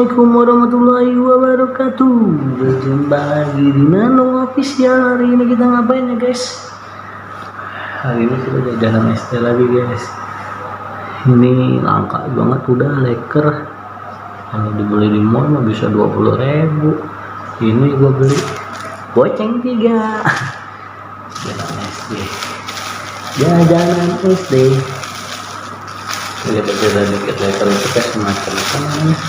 Assalamualaikum warahmatullahi wabarakatuh. Berjumpa lagi di Nano Official. Hari ini kita ngapain ya guys? Hari ini kita jajanan ST lagi guys. Ini langka banget, udah leker. Kalau dibeli di mall mah bisa 20.000. Ini gua beli goceng 3. Jajanan SD. Jajanan SD. Lihat aja dikit leker itu kayak semacam apa namanya?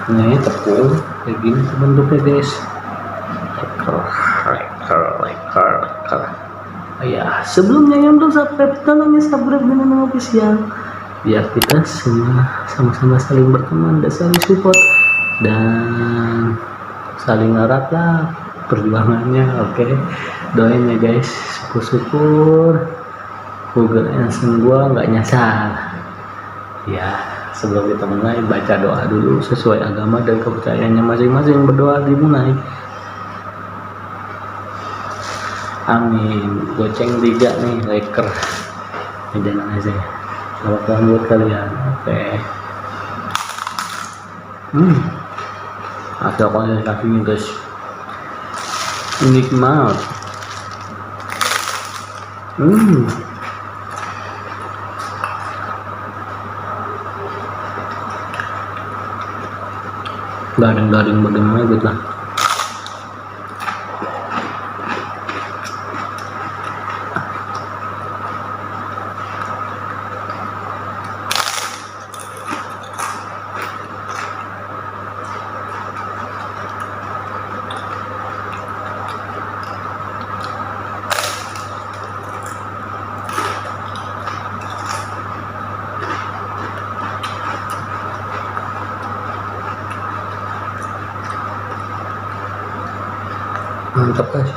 Nah, ini tepung kayak gini bentuknya guys. Leker. Ya, sebelumnya yang belum subscribe, tolong subscribe dengan Nano Official biar kita semua sama-sama saling berteman dan saling support dan saling erat lah perjuangannya. Oke, doain ya guys, syukur Google Answer gua nggak nyasar ya. Sebelum kita mulai, baca doa dulu sesuai agama dan kepercayaannya masing-masing. Berdoa dimulai. Amin. Goceng 3 nih, leker. Jalan aja ya. Selamat datang buat kalian. Oke. Ada kalian kakinya guys. Nikmat. Garing-garing bagaimana gitu lah. Mantap guys.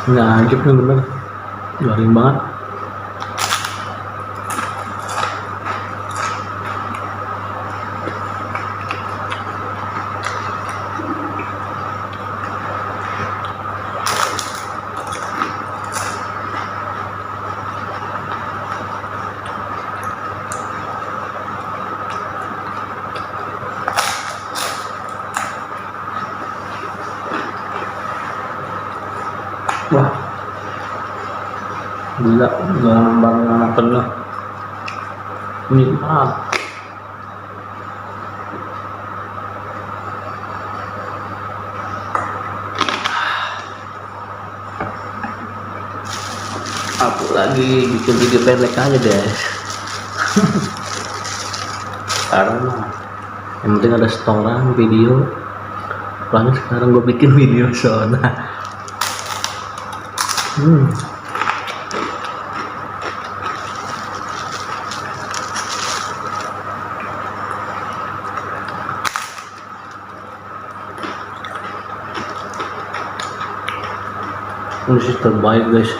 Nggak anjir nih, bener garing banget. Wah, gila, gambar anak penuh nikmat. Aku lagi bikin video pendek aja guys. Karena yang penting ada setoran video. Soalnya sekarang gue bikin video soalnya ini terbaik guys.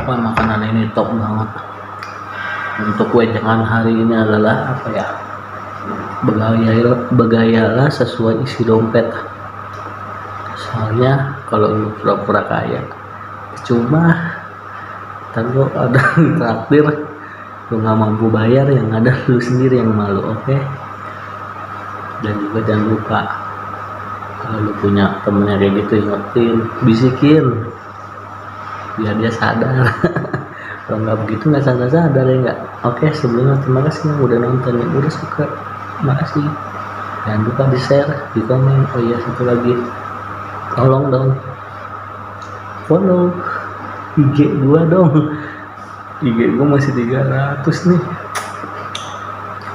Pokoknya makanan ini top banget. Untuk wejangan hari ini adalah apa ya, bergayalah sesuai isi dompet. Soalnya kalau lu pura-pura kaya cuma kalau ada traktir lu nggak mampu bayar, yang ada lu sendiri yang malu. Oke? Dan juga jangan lupa kalau lu punya temennya kayak gitu, ingetin, bisikin biar dia sadar. Kalau nggak begitu nggak sadar ya nggak. Oke, sebelumnya terima kasih yang udah nonton, yang udah suka, makasih. Jangan lupa di share, di komen. Oh iya, satu lagi, tolong dong follow IG gua dong. IG gua masih 300 nih,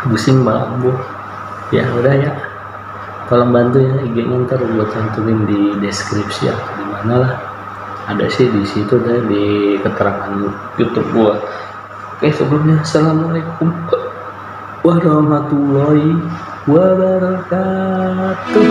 pusing banget bu. Ya udah ya, tolong bantu ya IG-nya, ntar buat cantumin di deskripsi atau di mana lah. Ada sih di situ deh, di keterangan YouTube gua. Oke, sebelumnya assalamualaikum warahmatullahi wabarakatuh.